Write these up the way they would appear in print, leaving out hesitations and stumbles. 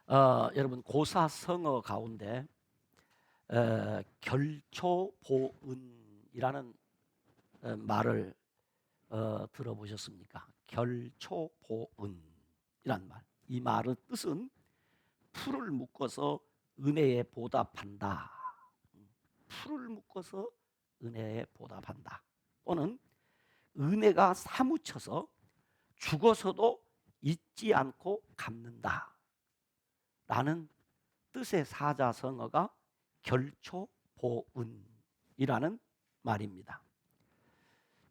여러분 고사성어 가운데 결초보은이라는 말을 들어보셨습니까? 결초보은이란 말. 이 말의 뜻은 풀을 묶어서 은혜에 보답한다. 풀을 묶어서 은혜에 보답한다. 또는 은혜가 사무쳐서 죽어서도 잊지 않고 갚는다. 라는 뜻의 사자성어가 결초보은이라는 말입니다.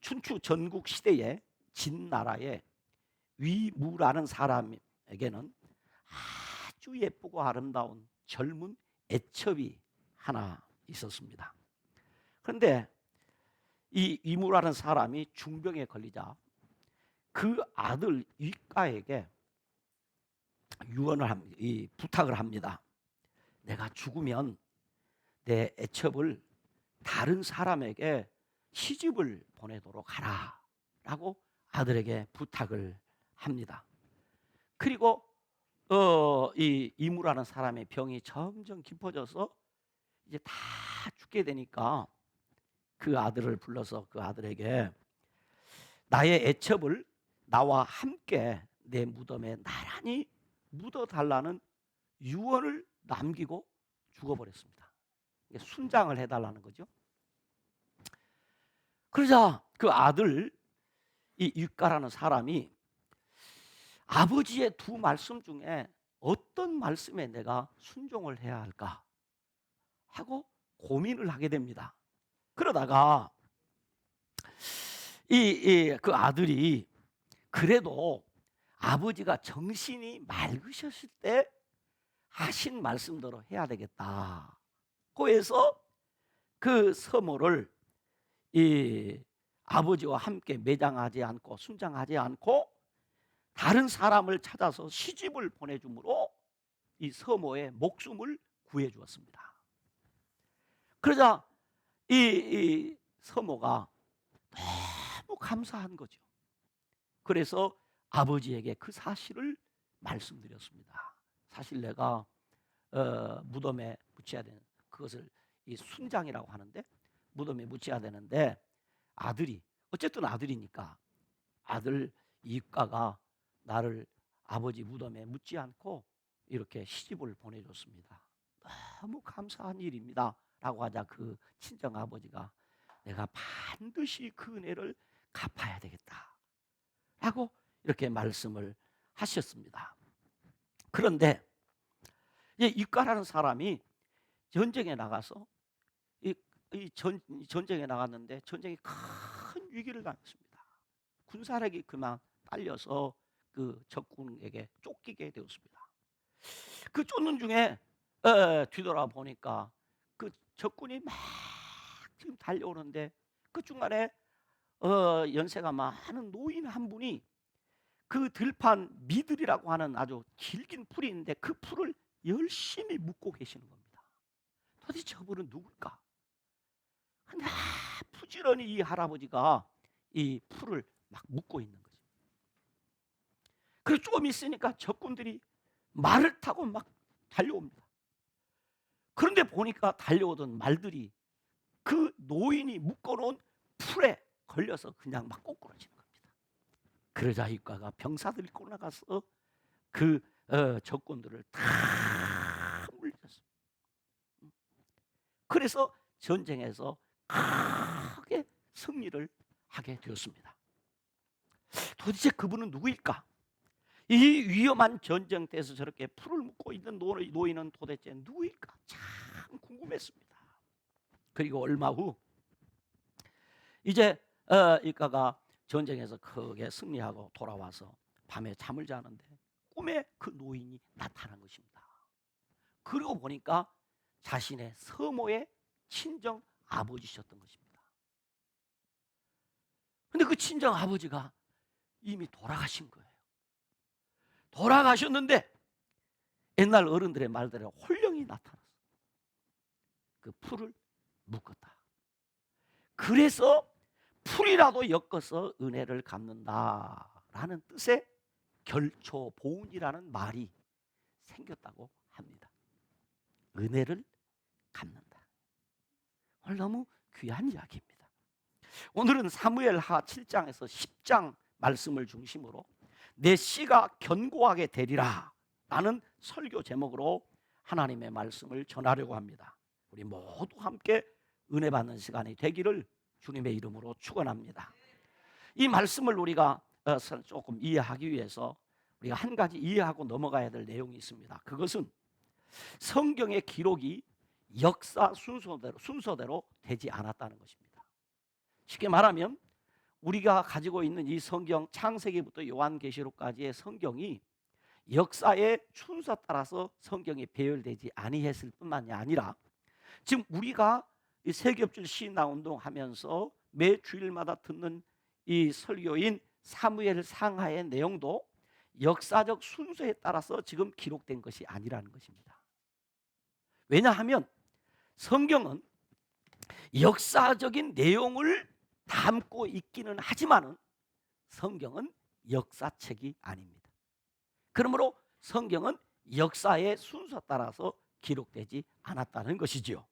춘추 전국 시대에 진나라에 위무라는 사람에게는 아주 예쁘고 아름다운 젊은 애첩이 하나 있었습니다. 그런데 이 위무라는 사람이 중병에 걸리자 그 아들 위가에게 부탁을 합니다. 내가 죽으면 내 애첩을 다른 사람에게 시집을 보내도록 하라 라고 아들에게 부탁을 합니다. 그리고 이 이무라는 사람의 병이 점점 깊어져서 이제 다 죽게 되니까 그 아들을 불러서 그 아들에게 나의 애첩을 나와 함께 내 무덤에 나란히 묻어달라는 유언을 남기고 죽어버렸습니다. 순장을 해달라는 거죠. 그러자 그 아들 이 유가라는 사람이 아버지의 두 말씀 중에 어떤 말씀에 내가 순종을 해야 할까 하고 고민을 하게 됩니다. 그러다가 그 아들이 그래도 아버지가 정신이 맑으셨을 때 하신 말씀대로 해야 되겠다고 해서 그 서모를 이 아버지와 함께 매장하지 않고 순장하지 않고 다른 사람을 찾아서 시집을 보내줌으로 이 서모의 목숨을 구해 주었습니다. 그러자 이 서모가 너무 감사한 거죠. 그래서 아버지에게 그 사실을 말씀드렸습니다. 사실 내가 무덤에 묻혀야 되는 그것을 이 순장이라고 하는데 무덤에 묻혀야 되는데 아들이 어쨌든 아들이니까 아들 이가가 나를 아버지 무덤에 묻지 않고 이렇게 시집을 보내줬습니다. 너무 감사한 일입니다 라고 하자 그 친정 아버지가 내가 반드시 그 은혜를 갚아야 되겠다 라고 이렇게 말씀을 하셨습니다. 그런데 이가라는 사람이 전쟁에 나가서 전쟁에 나갔는데 전쟁이 큰 위기를 당했습니다. 군사력이 그만 딸려서 그 적군에게 쫓기게 되었습니다. 그 쫓는 중에 뒤돌아 보니까 그 적군이 막 지금 달려오는데 그 중간에 연세가 많은 노인 한 분이 그 들판 미들이라고 하는 아주 길긴 풀이 있는데 그 풀을 열심히 묶고 계시는 겁니다. 도대체 저분은 누굴까? 근데 부지런히 이 할아버지가 이 풀을 막 묶고 있는 거죠. 그래서 조금 있으니까 적군들이 말을 타고 막 달려옵니다. 그런데 보니까 달려오던 말들이 그 노인이 묶어놓은 풀에 걸려서 그냥 막 꼬꾸라지는 겁니다. 그러자 이과가 병사들이 꼬나가서 그 적군들을 다 물렸습니다. 그래서 전쟁에서 크게 승리를 하게 되었습니다. 도대체 그분은 누구일까? 이 위험한 전쟁터에서 저렇게 풀을 묶고 있는 노인은 도대체 누구일까? 참 궁금했습니다. 그리고 얼마 후 이제 이가가 전쟁에서 크게 승리하고 돌아와서 밤에 잠을 자는데 꿈에 그 노인이 나타난 것입니다. 그러고 보니까 자신의 서모의 친정 아버지셨던 것입니다. 근데 그 친정 아버지가 이미 돌아가신 거예요. 돌아가셨는데 옛날 어른들의 말대로 홀령이 나타났어. 그 풀을 묶었다. 그래서 풀이라도 엮어서 은혜를 갚는다라는 뜻의 결초보은이라는 말이 생겼다고 합니다. 은혜를 갚는다. 오늘 너무 귀한 이야기입니다. 오늘은 사무엘하 7장에서 10장 말씀을 중심으로 내 씨가 견고하게 되리라 라는 설교 제목으로 하나님의 말씀을 전하려고 합니다. 우리 모두 함께 은혜 받는 시간이 되기를 주님의 이름으로 축원합니다. 이 말씀을 우리가 조금 이해하기 위해서 우리가 한 가지 이해하고 넘어가야 될 내용이 있습니다. 그것은 성경의 기록이 역사 순서대로 되지 않았다는 것입니다. 쉽게 말하면 우리가 가지고 있는 이 성경, 창세기부터 요한계시록까지의 성경이 역사의 순서 따라서 성경이 배열되지 아니했을 뿐만이 아니라 지금 우리가 이 세겹줄 시나운동 하면서 매 주일마다 듣는 이 설교인 사무엘 상하의 내용도 역사적 순서에 따라서 지금 기록된 것이 아니라는 것입니다. 왜냐하면 성경은 역사적인 내용을 담고 있기는 하지만 성경은 역사책이 아닙니다. 그러므로 성경은 역사의 순서 따라서 기록되지 않았다는 것이지요.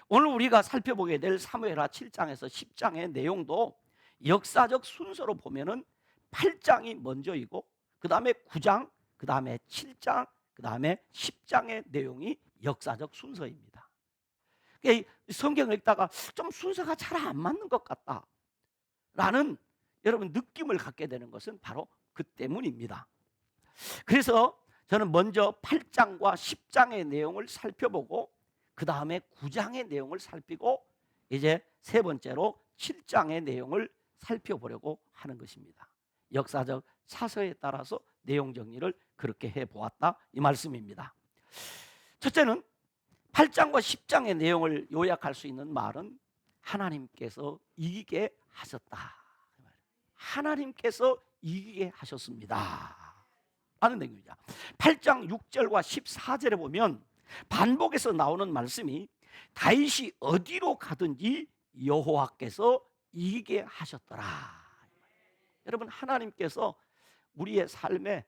오늘 우리가 살펴보게 될 사무엘하 7장에서 10장의 내용도 역사적 순서로 보면은 8장이 먼저이고 그 다음에 9장, 그 다음에 7장, 그 다음에 10장의 내용이 역사적 순서입니다. 성경을 읽다가 좀 순서가 잘 안 맞는 것 같다 라는 여러분 느낌을 갖게 되는 것은 바로 그 때문입니다. 그래서 저는 먼저 8장과 10장의 내용을 살펴보고 그 다음에 9장의 내용을 살피고 이제 세 번째로 7장의 내용을 살펴보려고 하는 것입니다. 역사적 사서에 따라서 내용 정리를 그렇게 해보았다 이 말씀입니다. 첫째는 8장과 10장의 내용을 요약할 수 있는 말은 하나님께서 이기게 하셨다. 하나님께서 이기게 하셨습니다 라는 내용입니다. 8장 6절과 14절에 보면 반복해서 나오는 말씀이 다윗이 어디로 가든지 여호와께서 이기게 하셨더라. 여러분, 하나님께서 우리의 삶에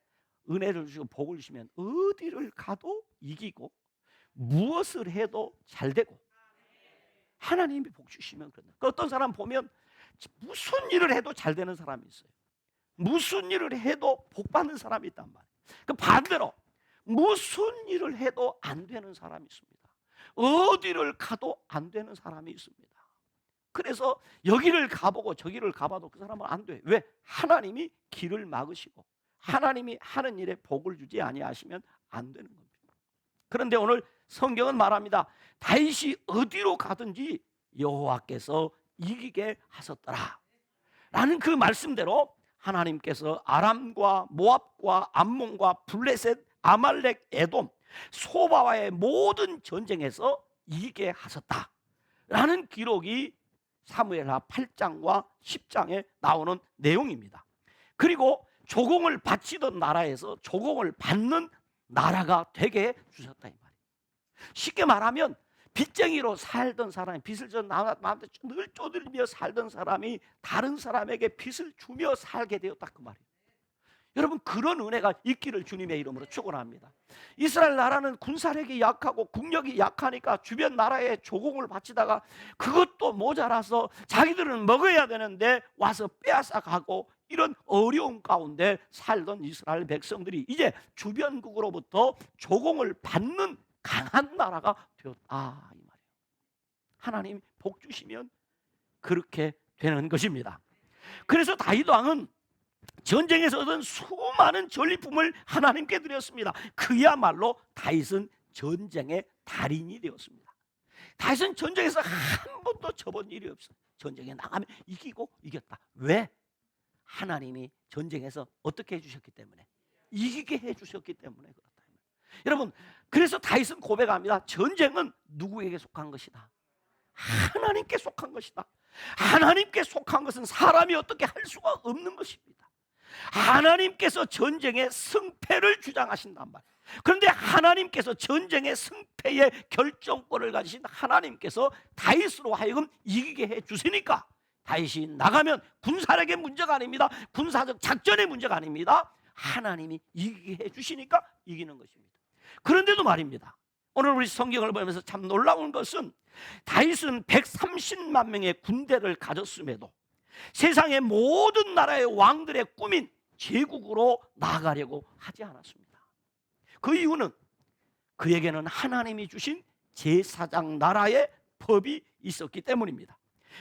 은혜를 주시고 복을 주시면 어디를 가도 이기고 무엇을 해도 잘 되고 하나님이 복 주시면 그런다. 어떤 사람 보면 무슨 일을 해도 잘 되는 사람이 있어요. 무슨 일을 해도 복 받는 사람이 있단 말이에요. 그 반대로 무슨 일을 해도 안 되는 사람이 있습니다. 어디를 가도 안 되는 사람이 있습니다. 그래서 여기를 가보고 저기를 가봐도 그 사람은 안 돼. 왜? 하나님이 길을 막으시고 하나님이 하는 일에 복을 주지 아니하시면 안 되는 겁니다. 그런데 오늘 성경은 말합니다. 다윗이 어디로 가든지 여호와께서 이기게 하셨더라 라는 그 말씀대로 하나님께서 아람과 모압과 암몬과 블레셋, 아말렉, 에돔, 소바와의 모든 전쟁에서 이기게 하셨다 라는 기록이 사무엘하 8장과 10장에 나오는 내용입니다. 그리고 조공을 바치던 나라에서 조공을 받는 나라가 되게 주셨다 이 말이에요. 쉽게 말하면 빚쟁이로 살던 사람이 빚을 남한테 늘 쪼들며 살던 사람이 다른 사람에게 빚을 주며 살게 되었다 그 말이에요. 여러분, 그런 은혜가 있기를 주님의 이름으로 축원합니다. 이스라엘 나라는 군사력이 약하고 국력이 약하니까 주변 나라에 조공을 바치다가 그것도 모자라서 자기들은 먹어야 되는데 와서 빼앗아 가고 이런 어려움 가운데 살던 이스라엘 백성들이 이제 주변국으로부터 조공을 받는 강한 나라가 되었다 이 말이에요. 하나님 복 주시면 그렇게 되는 것입니다. 그래서 다윗 왕은 전쟁에서 얻은 수많은 전리품을 하나님께 드렸습니다. 그야말로 다윗은 전쟁의 달인이 되었습니다. 다윗은 전쟁에서 한 번도 져본 일이 없어요. 전쟁에 나가면 이기고 이겼다. 왜? 하나님이 전쟁에서 어떻게 해주셨기 때문에, 이기게 해주셨기 때문에 그렇다. 여러분, 그래서 다윗은 고백합니다. 전쟁은 누구에게 속한 것이다? 하나님께 속한 것이다. 하나님께 속한 것은 사람이 어떻게 할 수가 없는 것입니다. 하나님께서 전쟁의 승패를 주장하신단 말이에요. 그런데 하나님께서 전쟁의 승패의 결정권을 가지신 하나님께서 다윗으로 하여금 이기게 해 주시니까 다윗이 나가면 군사력의 문제가 아닙니다. 군사적 작전의 문제가 아닙니다. 하나님이 이기게 해 주시니까 이기는 것입니다. 그런데도 말입니다, 오늘 우리 성경을 보면서 참 놀라운 것은 다윗은 130만 명의 군대를 가졌음에도 세상의 모든 나라의 왕들의 꿈인 제국으로 나아가려고 하지 않았습니다. 그 이유는 그에게는 하나님이 주신 제사장 나라의 법이 있었기 때문입니다.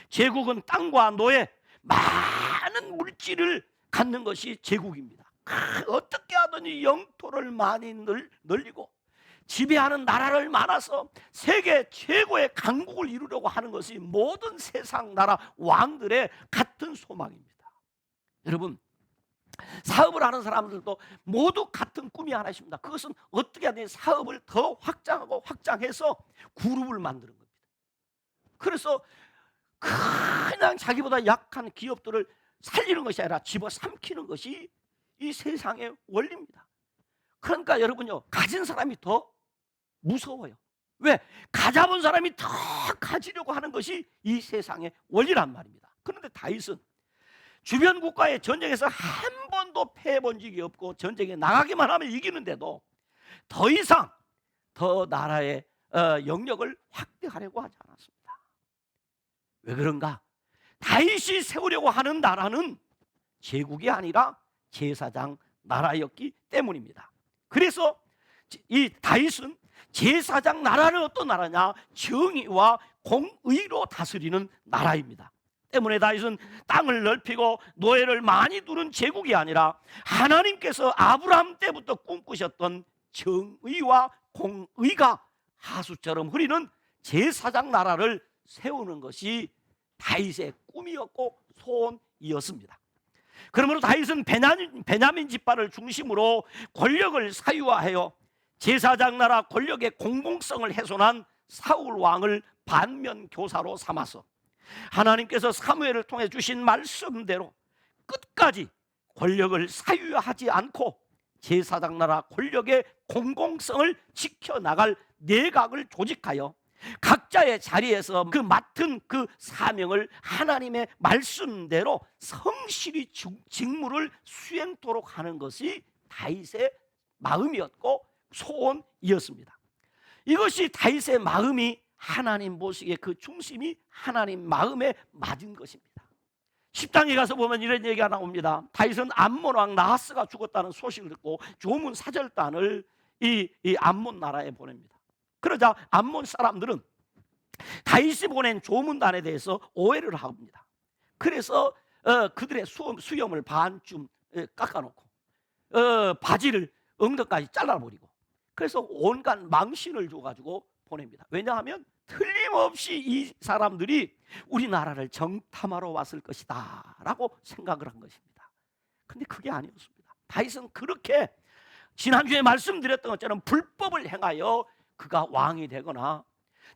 제국은 땅과 노예, 많은 물질을 갖는 것이 제국입니다. 어떻게 하든지 영토를 많이 늘리고 지배하는 나라를 많아서 세계 최고의 강국을 이루려고 하는 것이 모든 세상 나라 왕들의 같은 소망입니다. 여러분, 사업을 하는 사람들도 모두 같은 꿈이 하나 있습니다. 그것은 어떻게 하든지 사업을 더 확장하고 확장해서 그룹을 만드는 겁니다. 그래서 그냥 자기보다 약한 기업들을 살리는 것이 아니라 집어삼키는 것이 이 세상의 원리입니다. 그러니까 여러분요, 가진 사람이 더 무서워요. 왜? 가져본 사람이 더 가지려고 하는 것이 이 세상의 원리란 말입니다. 그런데 다윗은 주변 국가의 전쟁에서 한 번도 패해본 적이 없고 전쟁에 나가기만 하면 이기는데도 더 이상 더 나라의 영역을 확대하려고 하지 않았습니다. 왜 그런가? 다윗이 세우려고 하는 나라는 제국이 아니라 제사장 나라였기 때문입니다. 그래서 이 다윗은 제사장 나라는 어떤 나라냐? 정의와 공의로 다스리는 나라입니다. 때문에 다윗은 땅을 넓히고 노예를 많이 두는 제국이 아니라 하나님께서 아브라함 때부터 꿈꾸셨던 정의와 공의가 하수처럼 흐리는 제사장 나라를 세우는 것이 다윗의 꿈이었고 소원이었습니다. 그러므로 다윗은 베냐민 지파를 중심으로 권력을 사유화하여 제사장 나라 권력의 공공성을 훼손한 사울 왕을 반면 교사로 삼아서 하나님께서 사무엘을 통해 주신 말씀대로 끝까지 권력을 사유하지 않고 제사장 나라 권력의 공공성을 지켜나갈 내각을 조직하여 각자의 자리에서 그 맡은 그 사명을 하나님의 말씀대로 성실히 직무를 수행토록 하는 것이 다윗의 마음이었고 소원이었습니다. 이것이 다윗의 마음이 하나님 보시기에 그 중심이 하나님 마음에 맞은 것입니다. 10장에 가서 보면 이런 얘기가 나옵니다. 다윗은 암몬 왕 나하스가 죽었다는 소식을 듣고 조문 사절단을 이 암몬 나라에 보냅니다. 그러자 암몬 사람들은 다윗이 보낸 조문단에 대해서 오해를 합니다. 그래서 그들의 수염을 반쯤 깎아놓고 바지를 엉덩이까지 잘라버리고 그래서 온갖 망신을 줘가지고 보냅니다. 왜냐하면 틀림없이 이 사람들이 우리나라를 정탐하러 왔을 것이다 라고 생각을 한 것입니다. 근데 그게 아니었습니다. 다윗은 그렇게 지난주에 말씀드렸던 것처럼 불법을 행하여 그가 왕이 되거나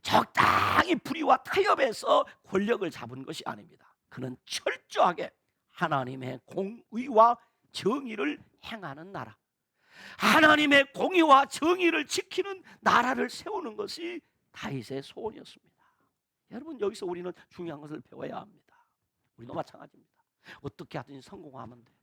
적당히 불의와 타협해서 권력을 잡은 것이 아닙니다. 그는 철저하게 하나님의 공의와 정의를 행하는 나라, 하나님의 공의와 정의를 지키는 나라를 세우는 것이 다윗의 소원이었습니다. 여러분, 여기서 우리는 중요한 것을 배워야 합니다. 우리도 마찬가지입니다. 어떻게 하든지 성공하면 돼,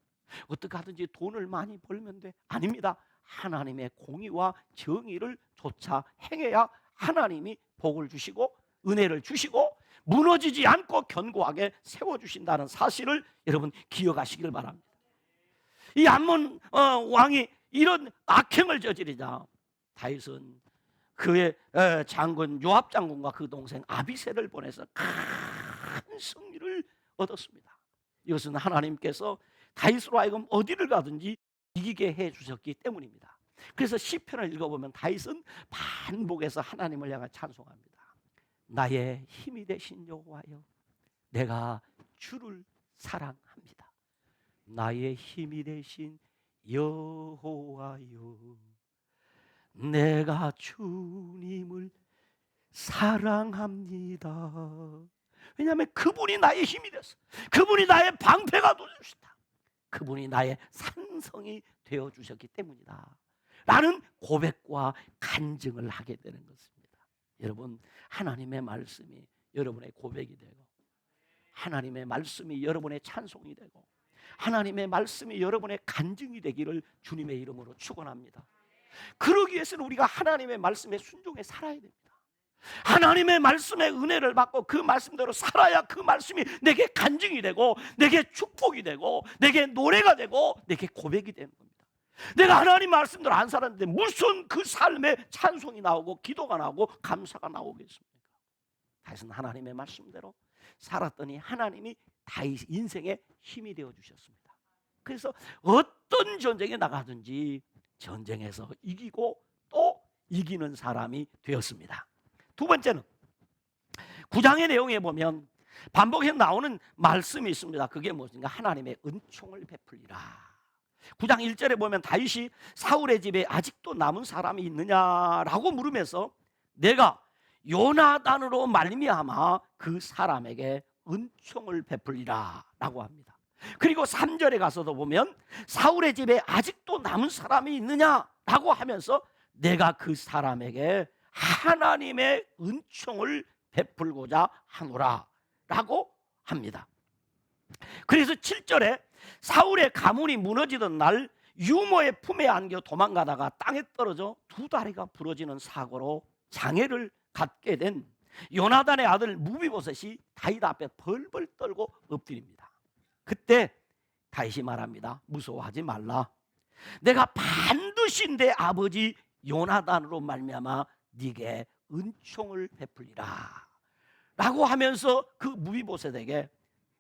어떻게 하든지 돈을 많이 벌면 돼, 아닙니다. 하나님의 공의와 정의를 조차 행해야 하나님이 복을 주시고 은혜를 주시고 무너지지 않고 견고하게 세워주신다는 사실을 여러분 기억하시길 바랍니다. 이 암몬 왕이 이런 악행을 저지르자 다윗은 그의 장군 요압 장군과 그 동생 아비새를 보내서 큰 승리를 얻었습니다. 이것은 하나님께서 다윗으로 하여금 어디를 가든지 이기게 해주셨기 때문입니다. 그래서 시편을 읽어보면 다윗은 반복해서 하나님을 향해 찬송합니다. 나의 힘이 되신 여호와여, 내가 주를 사랑합니다. 나의 힘이 되신 여호와여, 내가 주님을 사랑합니다. 왜냐하면 그분이 나의 힘이 됐어. 그분이 나의 방패가 되어주시다. 그분이 나의 산성이 되어주셨기 때문이다 라는 고백과 간증을 하게 되는 것입니다. 여러분, 하나님의 말씀이 여러분의 고백이 되고 하나님의 말씀이 여러분의 찬송이 되고 하나님의 말씀이 여러분의 간증이 되기를 주님의 이름으로 축원합니다. 그러기 위해서는 우리가 하나님의 말씀에 순종해 살아야 됩니다. 하나님의 말씀의 은혜를 받고 그 말씀대로 살아야 그 말씀이 내게 간증이 되고 내게 축복이 되고 내게 노래가 되고 내게 고백이 되는 겁니다. 내가 하나님 말씀대로 안 살았는데 무슨 그 삶에 찬송이 나오고 기도가 나오고 감사가 나오겠습니까? 다윗은 하나님의 말씀대로 살았더니 하나님이 다윗 인생의 힘이 되어 주셨습니다. 그래서 어떤 전쟁에 나가든지 전쟁에서 이기고 또 이기는 사람이 되었습니다. 두 번째는 9장의 내용에 보면 반복해서 나오는 말씀이 있습니다. 그게 무엇인가? 하나님의 은총을 베풀리라. 9장 1절에 보면 다윗이 사울의 집에 아직도 남은 사람이 있느냐라고 물으면서 내가 요나단으로 말미암아 그 사람에게 은총을 베풀리라 라고 합니다. 그리고 3절에 가서도 보면 사울의 집에 아직도 남은 사람이 있느냐라고 하면서 내가 그 사람에게 하나님의 은총을 베풀고자 하노라 라고 합니다. 그래서 7절에 사울의 가문이 무너지던 날 유모의 품에 안겨 도망가다가 땅에 떨어져 두 다리가 부러지는 사고로 장애를 갖게 된 요나단의 아들 무비보셋이 다윗 앞에 벌벌 떨고 엎드립니다. 그때 다윗이 말합니다. 무서워하지 말라. 내가 반드시 내 아버지 요나단으로 말미암아 네게 은총을 베풀리라 라고 하면서 그 무비보셋에게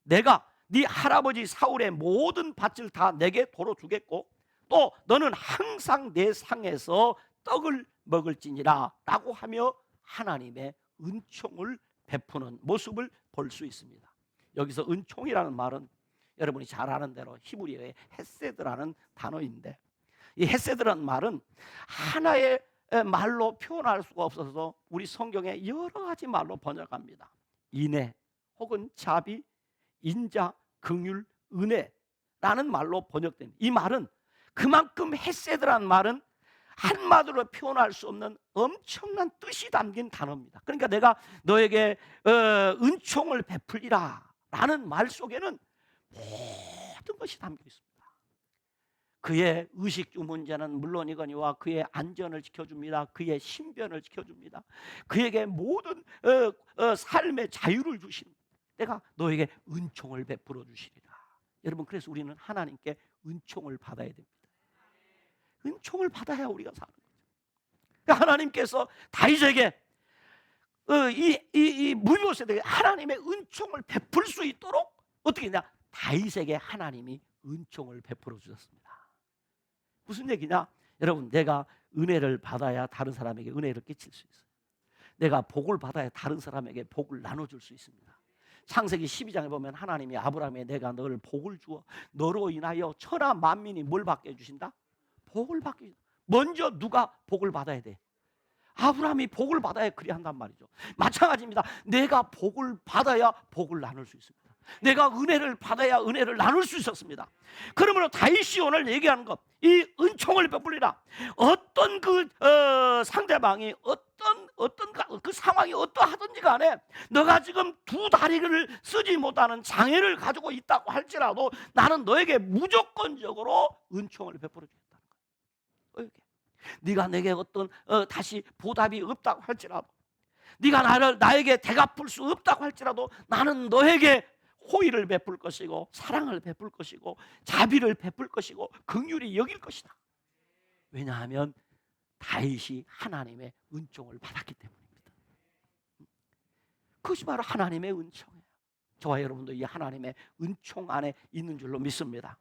내가 네 할아버지 사울의 모든 밭을 다 내게 도로 주겠고 또 너는 항상 내 상에서 떡을 먹을지니라 라고 하며 하나님의 은총을 베푸는 모습을 볼 수 있습니다. 여기서 은총이라는 말은 여러분이 잘 아는 대로 히브리어의 헤세드라는 단어인데 이 헤세드라는 말은 하나의 말로 표현할 수가 없어서 우리 성경에 여러 가지 말로 번역합니다. 인애 혹은 자비, 인자, 긍휼, 은혜라는 말로 번역됩니다. 이 말은 그만큼 헤세드라는 말은 한마디로 표현할 수 없는 엄청난 뜻이 담긴 단어입니다. 그러니까 내가 너에게 은총을 베풀리라 라는 말 속에는 모든 것이 담겨 있습니다. 그의 의식주 문제는 물론이거니와 그의 안전을 지켜줍니다. 그의 신변을 지켜줍니다. 그에게 모든 삶의 자유를 주신 내가 너에게 은총을 베풀어 주시리라. 여러분 그래서 우리는 하나님께 은총을 받아야 됩니다. 은총을 받아야 우리가 사는 거죠. 그러니까 하나님께서 다윗에게 이 무비보셋에게 하나님의 은총을 베풀 수 있도록 어떻게 했냐? 다윗에게 하나님이 은총을 베풀어 주셨습니다. 무슨 얘기냐? 여러분 내가 은혜를 받아야 다른 사람에게 은혜를 끼칠 수 있어요. 내가 복을 받아야 다른 사람에게 복을 나눠줄 수 있습니다. 창세기 12장에 보면 하나님이 아브라함에 내가 너를 복을 주어 너로 인하여 천하 만민이 뭘 받게 해주신다? 복을 받게. 먼저 누가 복을 받아야 돼? 아브라함이 복을 받아야 그리 한단 말이죠. 마찬가지입니다. 내가 복을 받아야 복을 나눌 수 있습니다. 내가 은혜를 받아야 은혜를 나눌 수 있었습니다. 그러므로 다윗이 오늘 얘기하는 것, 이 은총을 베풀리라. 어떤 상대방이 어떤 그 상황이 어떠하든지 간에 너가 지금 두 다리를 쓰지 못하는 장애를 가지고 있다고 할지라도 나는 너에게 무조건적으로 은총을 베풀어 주겠다는 거예요. 네가 내게 어떤 다시 보답이 없다고 할지라도, 네가 나에게 대갚을 수 없다고 할지라도 나는 너에게 호의를 베풀 것이고 사랑을 베풀 것이고 자비를 베풀 것이고 긍휼히 여길 것이다. 왜냐하면 다윗이 하나님의 은총을 받았기 때문입니다. 그것이 바로 하나님의 은총이에요. 저와 여러분도 이 하나님의 은총 안에 있는 줄로 믿습니다.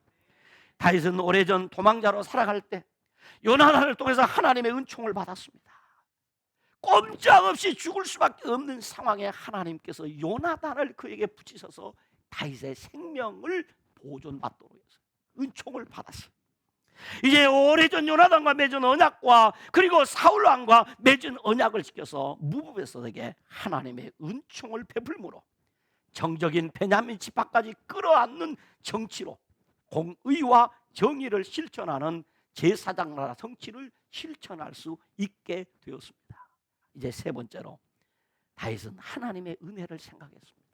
다윗은 오래전 도망자로 살아갈 때 요나단을 통해서 하나님의 은총을 받았습니다. 꼼짝없이 죽을 수밖에 없는 상황에 하나님께서 요나단을 그에게 붙이셔서 다윗의 생명을 보존받도록 해서 은총을 받았어요. 이제 오래전 요나단과 맺은 언약과 그리고 사울왕과 맺은 언약을 지켜서 무비보셋에게 하나님의 은총을 베풀므로 정적인 베냐민 지파까지 끌어안는 정치로 공의와 정의를 실천하는 제사장 나라 정치를 실천할 수 있게 되었습니다. 이제 세 번째로 다윗은 하나님의 은혜를 생각했습니다.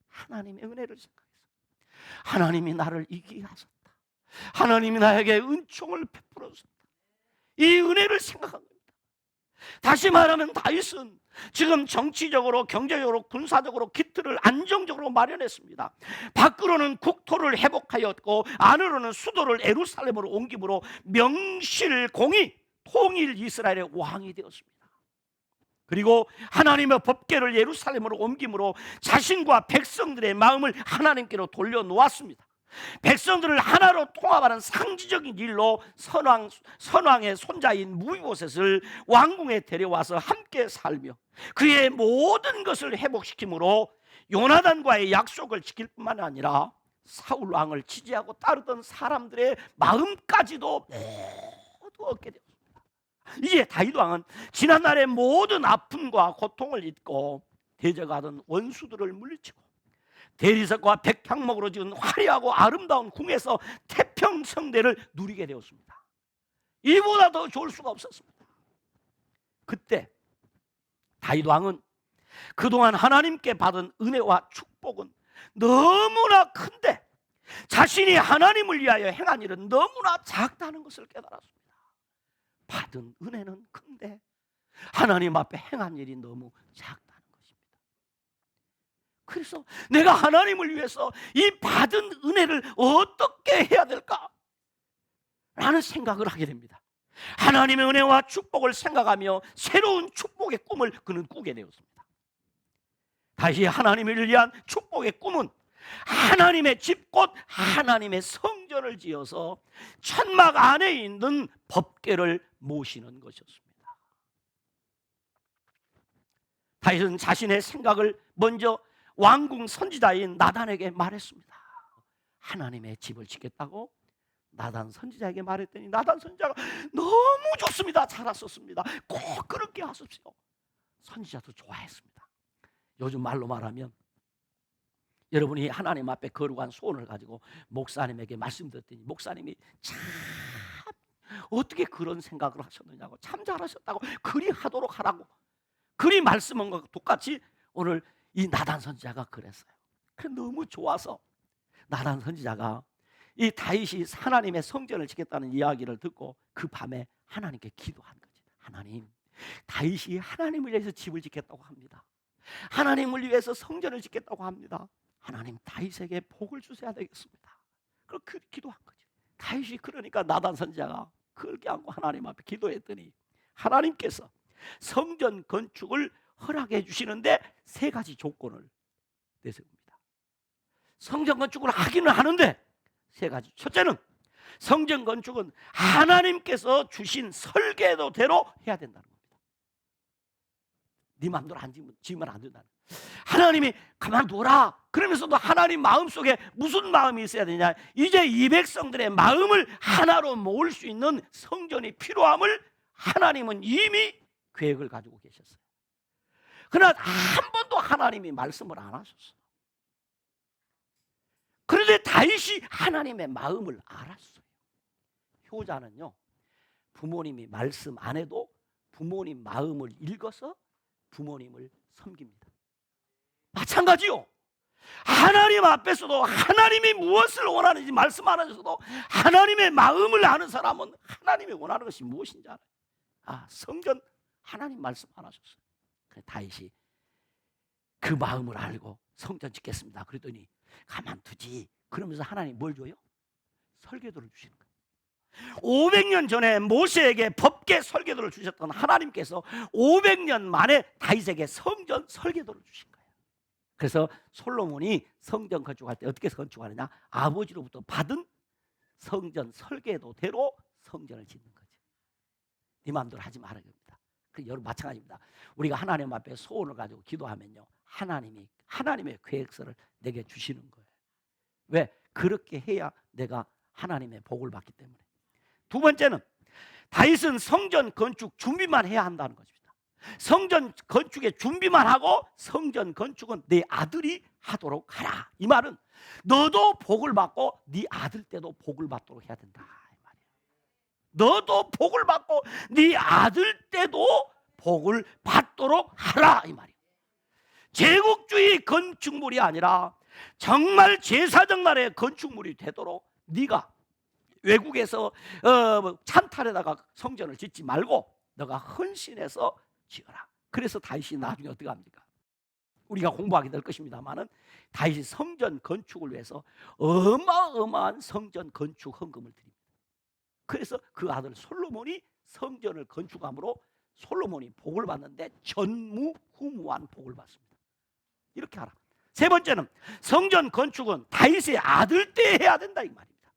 하나님의 은혜를 생각했어요. 하나님이 나를 이기게 하셨다. 하나님이 나에게 은총을 베풀어 주셨다. 이 은혜를 생각한 겁니다. 다시 말하면 다윗은 지금 정치적으로, 경제적으로, 군사적으로 기틀을 안정적으로 마련했습니다. 밖으로는 국토를 회복하였고 안으로는 수도를 예루살렘으로 옮김으로 명실공히 통일 이스라엘의 왕이 되었습니다. 그리고 하나님의 법궤를 예루살렘으로 옮김으로 자신과 백성들의 마음을 하나님께로 돌려놓았습니다. 백성들을 하나로 통합하는 상징적인 일로 선왕의 손자인 무비보셋을 왕궁에 데려와서 함께 살며 그의 모든 것을 회복시킴으로 요나단과의 약속을 지킬 뿐만 아니라 사울 왕을 지지하고 따르던 사람들의 마음까지도 모두 얻게 되었습니다. 이제 다윗 왕은 지난날의 모든 아픔과 고통을 잊고 대적하던 원수들을 물리치고 대리석과 백향목으로 지은 화려하고 아름다운 궁에서 태평성대를 누리게 되었습니다. 이보다 더 좋을 수가 없었습니다. 그때 다윗 왕은 그동안 하나님께 받은 은혜와 축복은 너무나 큰데 자신이 하나님을 위하여 행한 일은 너무나 작다는 것을 깨달았습니다. 받은 은혜는 큰데 하나님 앞에 행한 일이 너무 작다는 것입니다. 그래서 내가 하나님을 위해서 이 받은 은혜를 어떻게 해야 될까? 라는 생각을 하게 됩니다. 하나님의 은혜와 축복을 생각하며 새로운 축복의 꿈을 그는 꾸게 되었습니다. 다시 하나님을 위한 축복의 꿈은 하나님의 집 곧 하나님의 성전을 지어서 천막 안에 있는 법궤를 모시는 것이었습니다. 다윗은 자신의 생각을 먼저 왕궁 선지자인 나단에게 말했습니다. 하나님의 집을 짓겠다고 나단 선지자에게 말했더니 나단 선지자가 너무 좋습니다, 잘하셨습니다, 꼭 그렇게 하십시오. 선지자도 좋아했습니다. 요즘 말로 말하면 여러분이 하나님 앞에 거룩한 소원을 가지고 목사님에게 말씀드렸더니 목사님이 참 어떻게 그런 생각을 하셨느냐고, 참 잘하셨다고, 그리 하도록 하라고, 그리 말씀한 것과 똑같이 오늘 이 나단 선지자가 그랬어요. 그래 너무 좋아서 나단 선지자가 이 다윗이 하나님의 성전을 짓겠다는 이야기를 듣고 그 밤에 하나님께 기도한 거지. 하나님, 다윗이 하나님을 위해서 집을 짓겠다고 합니다. 하나님을 위해서 성전을 짓겠다고 합니다. 하나님, 다윗에게 복을 주셔야 되겠습니다. 그렇게 기도한 거지. 다윗이 그러니까 나단 선지자가 그렇게 안고 하나님 앞에 기도했더니 하나님께서 성전 건축을 허락해 주시는데 세 가지 조건을 내세웁니다. 성전 건축을 하기는 하는데 세 가지. 첫째는 성전 건축은 하나님께서 주신 설계도대로 해야 된다는 겁니다. 네 마음대로 안 지으면 안 된다는 거예요. 하나님이 가만둬라 그러면서도 하나님 마음속에 무슨 마음이 있어야 되냐, 이제 이 백성들의 마음을 하나로 모을 수 있는 성전이 필요함을 하나님은 이미 계획을 가지고 계셨어요. 그러나 한 번도 하나님이 말씀을 안 하셨어요. 그런데 다윗이 하나님의 마음을 알았어요. 효자는요, 부모님이 말씀 안 해도 부모님 마음을 읽어서 부모님을 섬깁니다. 마찬가지요. 하나님 앞에서도 하나님이 무엇을 원하는지 말씀 안 하셔도 하나님의 마음을 아는 사람은 하나님이 원하는 것이 무엇인지 알아요. 아, 성전 하나님 말씀 안 하셨어요. 그래서 다윗이 그 마음을 알고 성전 짓겠습니다 그랬더니 가만두지. 그러면서 하나님 뭘 줘요? 설계도를 주시는 거예요. 500년 전에 모세에게 법계 설계도를 주셨던 하나님께서 500년 만에 다윗에게 성전 설계도를 주신 거예요. 그래서 솔로몬이 성전 건축할 때 어떻게 건축하느냐, 아버지로부터 받은 성전 설계도대로 성전을 짓는 거죠. 네 마음대로 하지 말아야 됩니다. 여러분 마찬가지입니다. 우리가 하나님 앞에 소원을 가지고 기도하면요, 하나님이 하나님의 계획서를 내게 주시는 거예요. 왜? 그렇게 해야 내가 하나님의 복을 받기 때문에. 두 번째는 다윗은 성전 건축 준비만 해야 한다는 것입니다. 성전 건축의 준비만 하고 성전 건축은 네 아들이 하도록 하라. 이 말은 너도 복을 받고 네 아들 때도 복을 받도록 해야 된다 이 말이에요. 너도 복을 받고 네 아들 때도 복을 받도록 하라 이 말이에요. 제국주의 건축물이 아니라 정말 제사적 날의 건축물이 되도록 네가 외국에서 찬탈에다가 성전을 짓지 말고 너가 헌신해서 지어라. 그래서 다윗이 나중에 어떻게 합니까? 우리가 공부하게 될 것입니다만은 다윗이 성전 건축을 위해서 어마어마한 성전 건축 헌금을 드립니다. 그래서 그 아들 솔로몬이 성전을 건축함으로 솔로몬이 복을 받는데 전무후무한 복을 받습니다. 이렇게 하라. 세 번째는 성전 건축은 다윗의 아들 때 해야 된다 이 말입니다.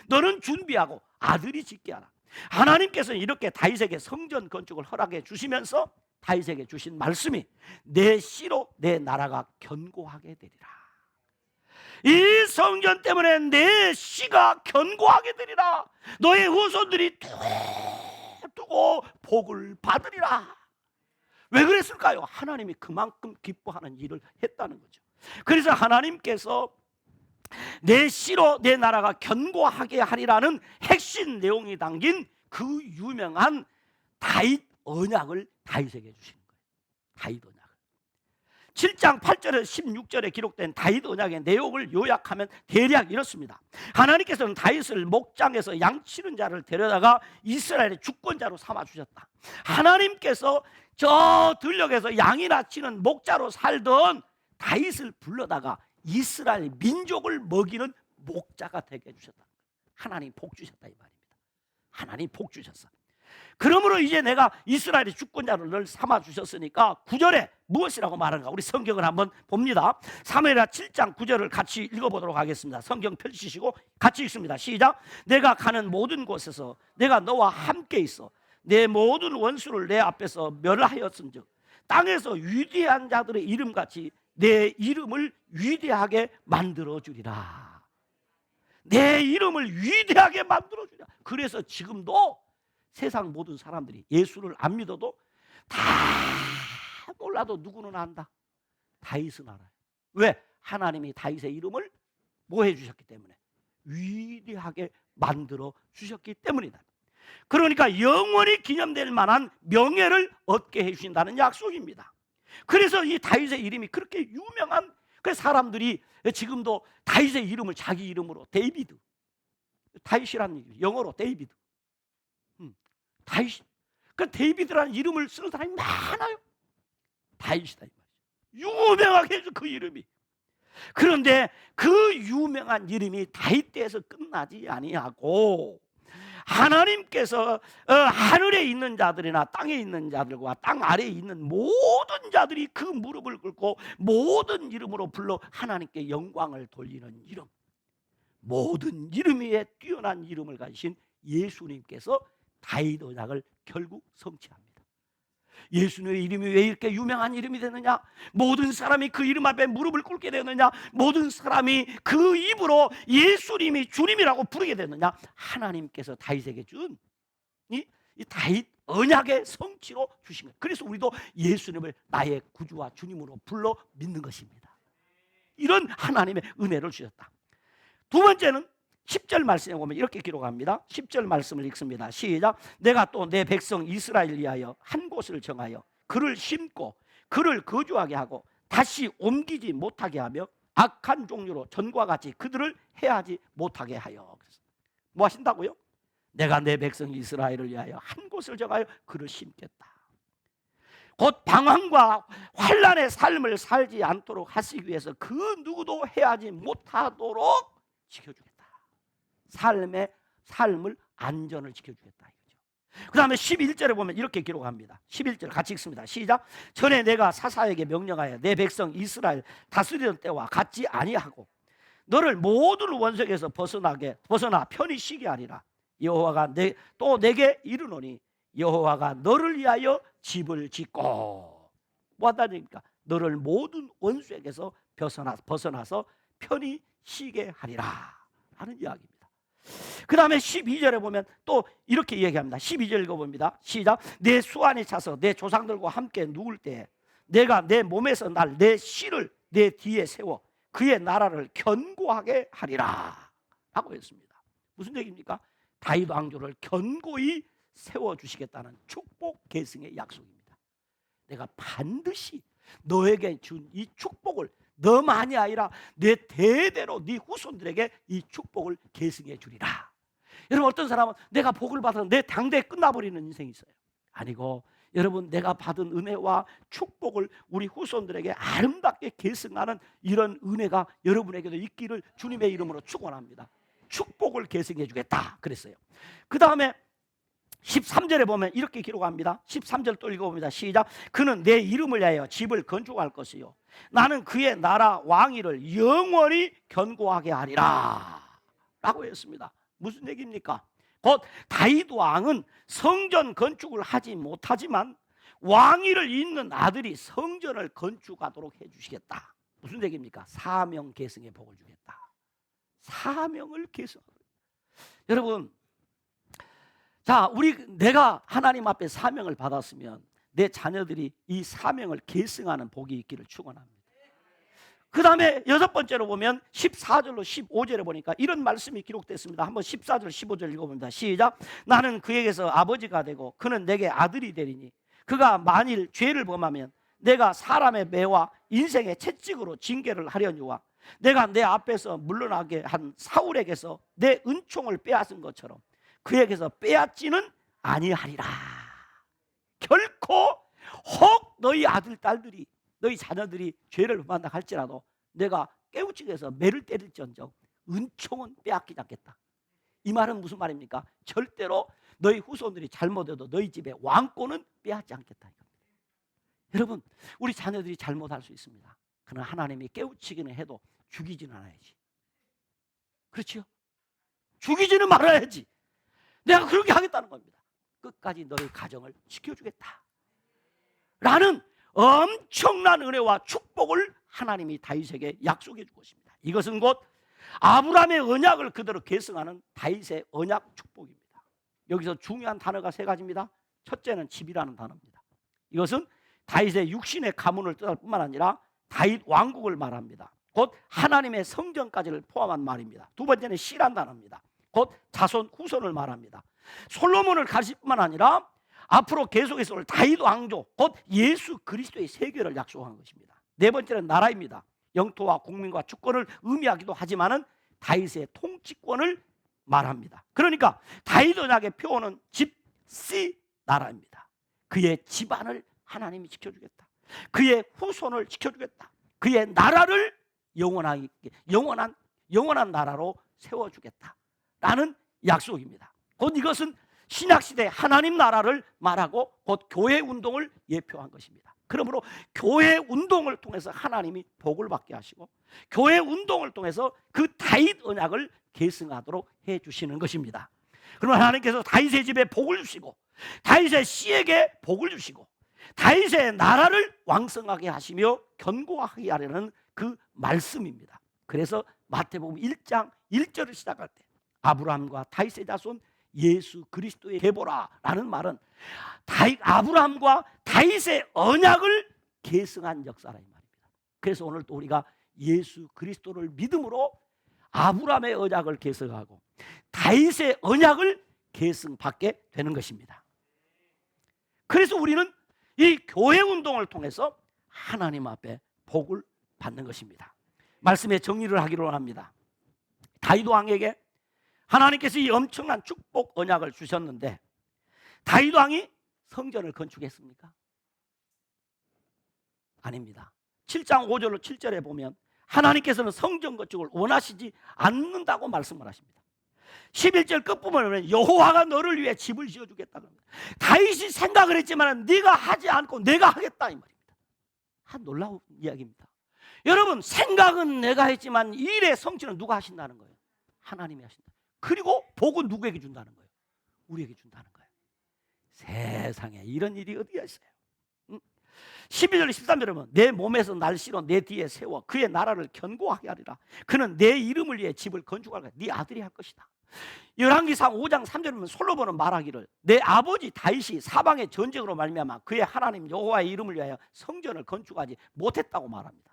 너는 준비하고 아들이 짓게 하라. 하나님께서는 이렇게 다윗에게 성전 건축을 허락해 주시면서 다윗에게 주신 말씀이 내 씨로 내 나라가 견고하게 되리라. 이 성전 때문에 내 씨가 견고하게 되리라. 너의 후손들이 두고 복을 받으리라. 왜 그랬을까요? 하나님이 그만큼 기뻐하는 일을 했다는 거죠. 그래서 하나님께서 내 씨로 내 나라가 견고하게 하리라는 핵심 내용이 담긴 그 유명한 다윗 언약을 다윗에게 주신 거예요. 다윗 언약을 7장 8절에서 16절에 기록된 다윗 언약의 내용을 요약하면 대략 이렇습니다. 하나님께서는 다윗을 목장에서 양치는 자를 데려다가 이스라엘의 주권자로 삼아주셨다. 하나님께서 저 들녘에서 양이나 치는 목자로 살던 다윗을 불러다가 이스라엘 민족을 먹이는 목자가 되게 해주셨다. 하나님 복 주셨다 이 말입니다. 하나님 복 주셨어. 그러므로 이제 내가 이스라엘의 주권자를 널 삼아주셨으니까 9절에 무엇이라고 말하는가 우리 성경을 한번 봅니다. 사무엘하 7장 9절을 같이 읽어보도록 하겠습니다. 성경 펼치시고 같이 읽습니다. 시작. 내가 가는 모든 곳에서 내가 너와 함께 있어 내 모든 원수를 내 앞에서 멸하였은즉 땅에서 위대한 자들의 이름같이 내 이름을 위대하게 만들어주리라. 내 이름을 위대하게 만들어주리라. 그래서 지금도 세상 모든 사람들이 예수를 안 믿어도 다 몰라도 누구는 안다. 다윗은 알아요. 왜? 하나님이 다윗의 이름을 뭐 해주셨기 때문에 위대하게 만들어 주셨기 때문이다. 그러니까 영원히 기념될 만한 명예를 얻게 해주신다는 약속입니다. 그래서 이 다윗의 이름이 그렇게 유명한 그 사람들이 지금도 다윗의 이름을 자기 이름으로 데이비드, 다윗이라는 얘기, 영어로 데이비드, 다윗. 그 데이비드라는 이름을 쓰는 사람이 많아요. 다윗이다 이 말이죠. 유명하게 해준 그 이름이. 그런데 그 유명한 이름이 다윗 때에서 끝나지 아니하고 하나님께서 하늘에 있는 자들이나 땅에 있는 자들과 땅 아래에 있는 모든 자들이 그 무릎을 꿇고 모든 이름으로 불러 하나님께 영광을 돌리는 이름, 모든 이름 위에 뛰어난 이름을 가지신 예수님께서 다윗 언약을 결국 성취합니다. 예수님의 이름이 왜 이렇게 유명한 이름이 되느냐? 모든 사람이 그 이름 앞에 무릎을 꿇게 되느냐? 모든 사람이 그 입으로 예수님이 주님이라고 부르게 되느냐? 하나님께서 다윗에게 준 이 다윗 언약의 성취로 주신 거예요. 그래서 우리도 예수님을 나의 구주와 주님으로 불러 믿는 것입니다. 이런 하나님의 은혜를 주셨다. 두 번째는 10절 말씀에 보면 이렇게 기록합니다. 10절 말씀을 읽습니다. 시작. 내가 또 내 백성 이스라엘 위하여 한 곳을 정하여 그를 심고 그를 거주하게 하고 다시 옮기지 못하게 하며 악한 종류로 전과 같이 그들을 해하지 못하게 하여. 뭐 하신다고요? 내가 내 백성 이스라엘을 위하여 한 곳을 정하여 그를 심겠다. 곧 방황과 환난의 삶을 살지 않도록 하시기 위해서 그 누구도 해하지 못하도록 지켜주겠다. 삶을 안전을 지켜주겠다 이거죠. 그 다음에 11절에 보면 이렇게 기록합니다. 11절 같이 읽습니다. 시작. 전에 내가 사사에게 명령하여 내 백성 이스라엘 다스리던 때와 같지 아니하고 너를 모든 원색에서 벗어나 편히 쉬게 하리라. 여호와가 또 내게 이르노니 여호와가 너를 위하여 집을 짓고 뭐 한다니까 너를 모든 원수에게서 벗어나서 편히 쉬게 하리라 하는 이야기입니다. 그 다음에 12절에 보면 또 이렇게 얘기합니다. 12절 읽어봅니다. 시작. 내 수완이 차서 내 조상들과 함께 누울 때 내가 내 몸에서 날 내 씨를 내 뒤에 세워 그의 나라를 견고하게 하리라 하고 했습니다. 무슨 얘기입니까? 다윗 왕조를 견고히 세워주시겠다는 축복 계승의 약속입니다. 내가 반드시 너에게 준 이 축복을 너만이 아니라 내 대대로 네 후손들에게 이 축복을 계승해 주리라. 여러분, 어떤 사람은 내가 복을 받아서 내 당대에 끝나버리는 인생이 있어요. 아니고, 여러분, 내가 받은 은혜와 축복을 우리 후손들에게 아름답게 계승하는 이런 은혜가 여러분에게도 있기를 주님의 이름으로 축원합니다. 축복을 계승해 주겠다 그랬어요. 그 다음에 13절에 보면 이렇게 기록합니다. 13절 또 읽어봅니다. 시작. 그는 내 이름을 위하여 집을 건축할 것이요 나는 그의 나라 왕위를 영원히 견고하게 하리라 라고 했습니다. 무슨 얘기입니까? 곧 다윗 왕은 성전 건축을 하지 못하지만 왕위를 잇는 아들이 성전을 건축하도록 해주시겠다. 무슨 얘기입니까? 사명 계승의 복을 주겠다. 사명을 계승. 여러분, 자, 내가 하나님 앞에 사명을 받았으면 내 자녀들이 이 사명을 계승하는 복이 있기를 축원합니다. 그 다음에 여섯 번째로 보면 14절로 15절에 보니까 이런 말씀이 기록됐습니다. 한번 14절 15절 읽어봅니다. 시작. 나는 그에게서 아버지가 되고 그는 내게 아들이 되리니 그가 만일 죄를 범하면 내가 사람의 매와 인생의 채찍으로 징계를 하려니와 내가 내 앞에서 물러나게 한 사울에게서 내 은총을 빼앗은 것처럼 그에게서 빼앗지는 아니하리라. 결코 혹 너희 아들 딸들이 너희 자녀들이 죄를 범한다 할지라도 내가 깨우치게 해서 매를 때릴지언정 은총은 빼앗기지 않겠다. 이 말은 무슨 말입니까? 절대로 너희 후손들이 잘못해도 너희 집에 왕권은 빼앗지 않겠다. 여러분, 우리 자녀들이 잘못할 수 있습니다. 그러나 하나님이 깨우치기는 해도 죽이지는 않아야지. 그렇죠? 죽이지는 말아야지. 내가 그렇게 하겠다는 겁니다. 끝까지 너희 가정을 지켜주겠다 라는 엄청난 은혜와 축복을 하나님이 다윗에게 약속해 준 것입니다. 이것은 곧 아브라함의 언약을 그대로 계승하는 다윗의 언약 축복입니다. 여기서 중요한 단어가 세 가지입니다. 첫째는 집이라는 단어입니다. 이것은 다윗의 육신의 가문을 뜻할 뿐만 아니라 다윗 왕국을 말합니다. 곧 하나님의 성전까지를 포함한 말입니다. 두 번째는 씨란 단어입니다. 곧 자손 후손을 말합니다. 솔로몬을 가르칠 뿐만 아니라 앞으로 계속해서 올 다윗 왕조 곧 예수 그리스도의 세계를 약속한 것입니다. 네 번째는 나라입니다. 영토와 국민과 주권을 의미하기도 하지만은 다윗의 통치권을 말합니다. 그러니까 다윗 언약의 표어는 집, 씨, 나라입니다. 그의 집안을 하나님이 지켜주겠다. 그의 후손을 지켜주겠다. 그의 나라를 영원한 나라로 세워주겠다라는 약속입니다. 곧 이것은 신약시대 하나님 나라를 말하고 곧 교회 운동을 예표한 것입니다. 그러므로 교회 운동을 통해서 하나님이 복을 받게 하시고 교회 운동을 통해서 그 다윗 언약을 계승하도록 해주시는 것입니다. 그러면 하나님께서 다윗의 집에 복을 주시고 다윗의 씨에게 복을 주시고 다윗의 나라를 왕성하게 하시며 견고하게 하려는 그 말씀입니다. 그래서 마태복음 1장 1절을 시작할 때 아브라함과 다윗의 자손 예수 그리스도의 계보라라는 말은 아브라함과 다윗의 언약을 계승한 역사라 이 말입니다. 그래서 오늘 또 우리가 예수 그리스도를 믿음으로 아브라함의 언약을 계승하고 다윗의 언약을 계승받게 되는 것입니다. 그래서 우리는 이 교회 운동을 통해서 하나님 앞에 복을 받는 것입니다. 말씀의 정리를 하기로 합니다. 다윗 왕에게 하나님께서 이 엄청난 축복 언약을 주셨는데 다윗 왕이 성전을 건축했습니까? 아닙니다. 7장 5절로 7절에 보면 하나님께서는 성전 건축을 원하시지 않는다고 말씀을 하십니다. 11절 끝부분에 보면 여호와가 너를 위해 집을 지어주겠다는 겁니다. 다윗이 생각을 했지만 네가 하지 않고 내가 하겠다 이 말입니다. 놀라운 이야기입니다. 여러분, 생각은 내가 했지만 일의 성취는 누가 하신다는 거예요? 하나님이 하신다. 그리고 복은 누구에게 준다는 거예요? 우리에게 준다는 거예요. 세상에 이런 일이 어디가 있어요? 12절 13절에 보면 내 몸에서 날 실어 내 뒤에 세워 그의 나라를 견고하게 하리라. 그는 내 이름을 위해 집을 건축할 거야. 네 아들이 할 것이다. 열왕기상 5장 3절에 보면 솔로몬은 말하기를 내 아버지 다윗이 사방의 전쟁으로 말미암아 그의 하나님 여호와의 이름을 위하여 성전을 건축하지 못했다고 말합니다.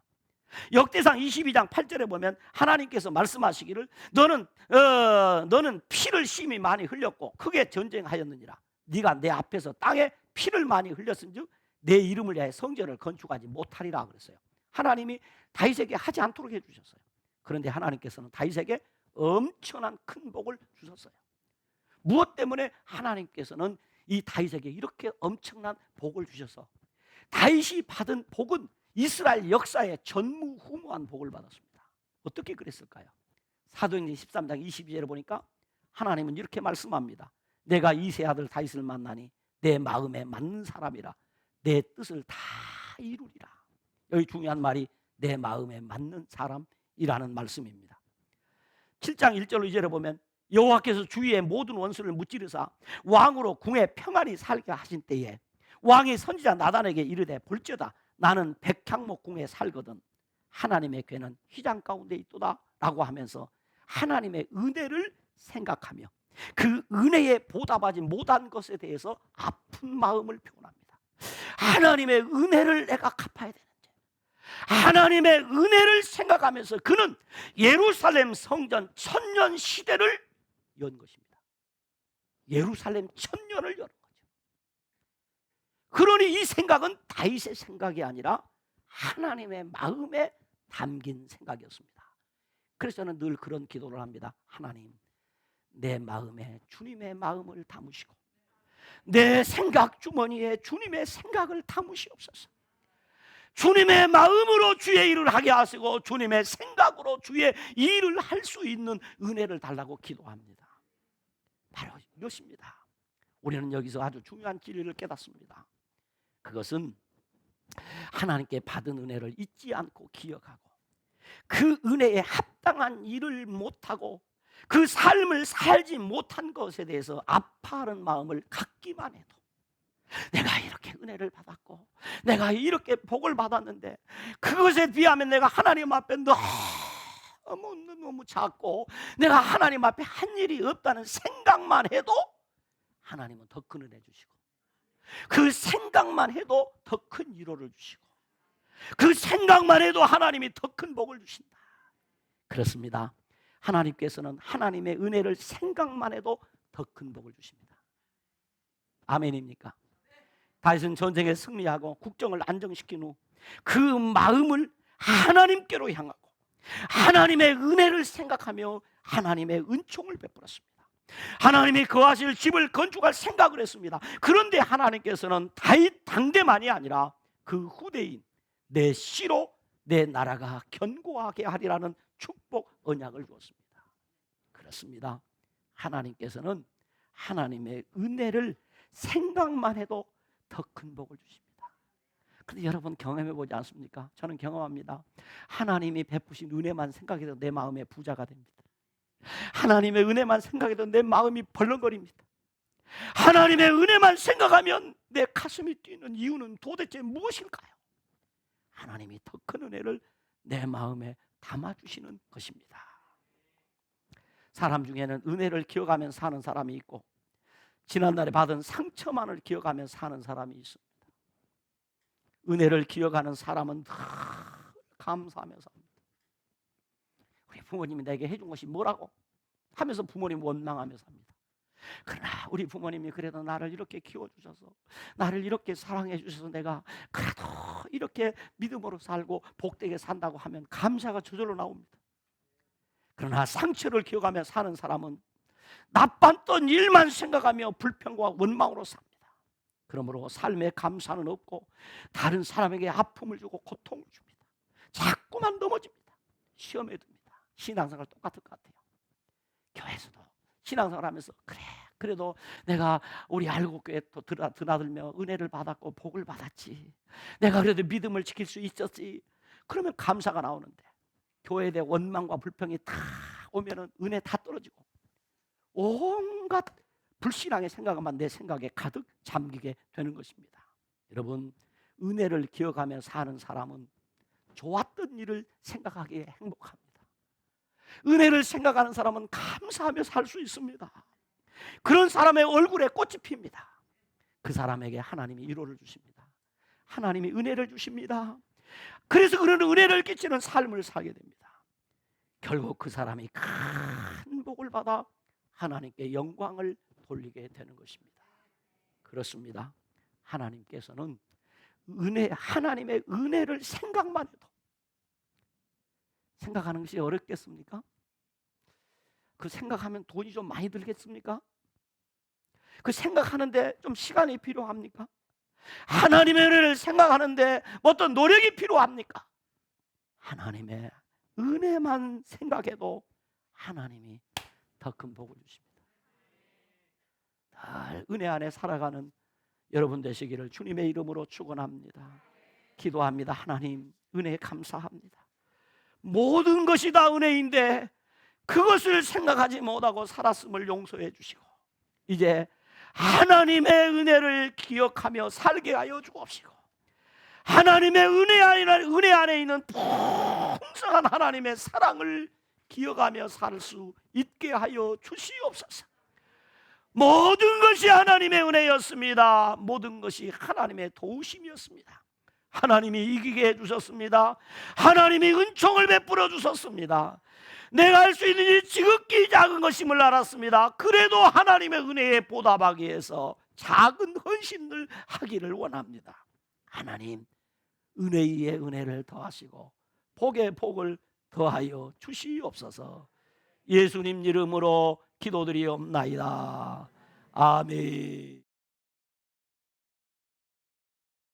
역대상 22장 8절에 보면 하나님께서 말씀하시기를 너는 피를 심히 많이 흘렸고 크게 전쟁하였느니라. 네가 내 앞에서 땅에 피를 많이 흘렸은즉 내 이름을 위하여 성전을 건축하지 못하리라 그랬어요. 하나님이 다윗에게 하지 않도록 해주셨어요. 그런데 하나님께서는 다윗에게 엄청난 큰 복을 주셨어요. 무엇 때문에 하나님께서는 이 다윗에게 이렇게 엄청난 복을 주셔서 다윗이 받은 복은 이스라엘 역사에 전무후무한 복을 받았습니다. 어떻게 그랬을까요? 사도행전 13장 22절에 보니까 하나님은 이렇게 말씀합니다. 내가 이세 아들 다윗을 만나니 내 마음에 맞는 사람이라 내 뜻을 다 이루리라. 여기 중요한 말이 내 마음에 맞는 사람이라는 말씀입니다. 7장 1절로 2절에 보면 여호와께서 주위의 모든 원수를 무찌르사 왕으로 궁에 평안히 살게 하신 때에 왕이 선지자 나단에게 이르되 볼지어다 나는 백향목 궁에 살거든 하나님의 궤는 휘장 가운데 있도다 라고 하면서 하나님의 은혜를 생각하며 그 은혜에 보답하지 못한 것에 대해서 아픈 마음을 표현합니다. 하나님의 은혜를 내가 갚아야 되는데 하나님의 은혜를 생각하면서 그는 예루살렘 성전 천년 시대를 연 것입니다. 예루살렘 천년을 여는 거죠. 그러니 이 생각은 다윗의 생각이 아니라 하나님의 마음에 담긴 생각이었습니다. 그래서 저는 늘 그런 기도를 합니다. 하나님, 내 마음에 주님의 마음을 담으시고 내 생각 주머니에 주님의 생각을 담으시옵소서. 주님의 마음으로 주의 일을 하게 하시고 주님의 생각으로 주의 일을 할 수 있는 은혜를 달라고 기도합니다. 바로 이것입니다. 우리는 여기서 아주 중요한 진리를 깨닫습니다. 그것은 하나님께 받은 은혜를 잊지 않고 기억하고 그 은혜에 합당한 일을 못하고 그 삶을 살지 못한 것에 대해서 아파하는 마음을 갖기만 해도 내가 이렇게 은혜를 받았고 내가 이렇게 복을 받았는데 그것에 비하면 내가 하나님 앞에 너무 작고 내가 하나님 앞에 한 일이 없다는 생각만 해도 하나님은 더 큰 은혜 주시고 그 생각만 해도 더 큰 위로를 주시고 그 생각만 해도 하나님이 더 큰 복을 주신다. 그렇습니다. 하나님께서는 하나님의 은혜를 생각만 해도 더 큰 복을 주십니다. 아멘입니까? 다윗은 전쟁에 승리하고 국정을 안정시킨 후 그 마음을 하나님께로 향하고 하나님의 은혜를 생각하며 하나님의 은총을 베풀었습니다. 하나님이 거하실 집을 건축할 생각을 했습니다. 그런데 하나님께서는 다윗 당대만이 아니라 그 후대인 내 씨로 내 나라가 견고하게 하리라는 축복 언약을 주었습니다. 그렇습니다. 하나님께서는 하나님의 은혜를 생각만 해도 더 큰 복을 주십니다. 그런데 여러분 경험해 보지 않습니까? 저는 경험합니다. 하나님이 베푸신 은혜만 생각해도 내 마음에 부자가 됩니다. 하나님의 은혜만 생각해도 내 마음이 벌렁거립니다. 하나님의 은혜만 생각하면 내 가슴이 뛰는 이유는 도대체 무엇일까요? 하나님이 더 큰 은혜를 내 마음에 담아주시는 것입니다. 사람 중에는 은혜를 기억하며 사는 사람이 있고 지난날에 받은 상처만을 기억하며 사는 사람이 있습니다. 은혜를 기억하는 사람은 감사하며 삽니다. 우리 부모님이 내게 해준 것이 뭐라고 하면서 부모님 원망하며 삽니다. 그러나 우리 부모님이 그래도 나를 이렇게 키워주셔서 나를 이렇게 사랑해 주셔서 내가 그래도 이렇게 믿음으로 살고 복되게 산다고 하면 감사가 저절로 나옵니다. 그러나 상처를 기억하며 사는 사람은 나빴던 일만 생각하며 불평과 원망으로 삽니다. 그러므로 삶에 감사는 없고 다른 사람에게 아픔을 주고 고통을 줍니다. 자꾸만 넘어집니다. 시험에 듭니다. 신앙생활 똑같을 것 같아요. 교회에서도 신앙생활 하면서 그래도 내가 우리 알곡교회 또 드나들며 은혜를 받았고 복을 받았지. 내가 그래도 믿음을 지킬 수 있었지. 그러면 감사가 나오는데 교회에 대해 원망과 불평이 다 오면은 은혜 다 떨어지고 온갖 불신앙의 생각만 내 생각에 가득 잠기게 되는 것입니다. 여러분 은혜를 기억하며 사는 사람은 좋았던 일을 생각하기에 행복합니다. 은혜를 생각하는 사람은 감사하며 살 수 있습니다. 그런 사람의 얼굴에 꽃이 핍니다. 그 사람에게 하나님이 위로를 주십니다. 하나님이 은혜를 주십니다. 그래서 그런 은혜를 끼치는 삶을 살게 됩니다. 결국 그 사람이 큰 복을 받아 하나님께 영광을 돌리게 되는 것입니다. 그렇습니다. 하나님께서는 하나님의 은혜를 생각만 해도 생각하는 것이 어렵겠습니까? 그 생각하면 돈이 좀 많이 들겠습니까? 그 생각하는데 좀 시간이 필요합니까? 하나님의 은혜를 생각하는데 어떤 노력이 필요합니까? 하나님의 은혜만 생각해도 하나님이 더 큰 복을 주십니다. 늘 은혜 안에 살아가는 여러분 되시기를 주님의 이름으로 축원합니다. 기도합니다. 하나님 은혜에 감사합니다. 모든 것이 다 은혜인데 그것을 생각하지 못하고 살았음을 용서해 주시고 이제 하나님의 은혜를 기억하며 살게 하여 주옵시고 하나님의 은혜 안에 있는 풍성한 하나님의 사랑을 기억하며 살 수 있게 하여 주시옵소서. 모든 것이 하나님의 은혜였습니다. 모든 것이 하나님의 도우심이었습니다. 하나님이 이기게 해주셨습니다. 하나님이 은총을 베풀어 주셨습니다. 내가 할 수 있는 일 지극히 작은 것임을 알았습니다. 그래도 하나님의 은혜에 보답하기 위해서 작은 헌신을 하기를 원합니다. 하나님 은혜 위에 은혜를 더하시고 복에 복을 더하여 주시옵소서. 예수님 이름으로 기도드리옵나이다. 아멘.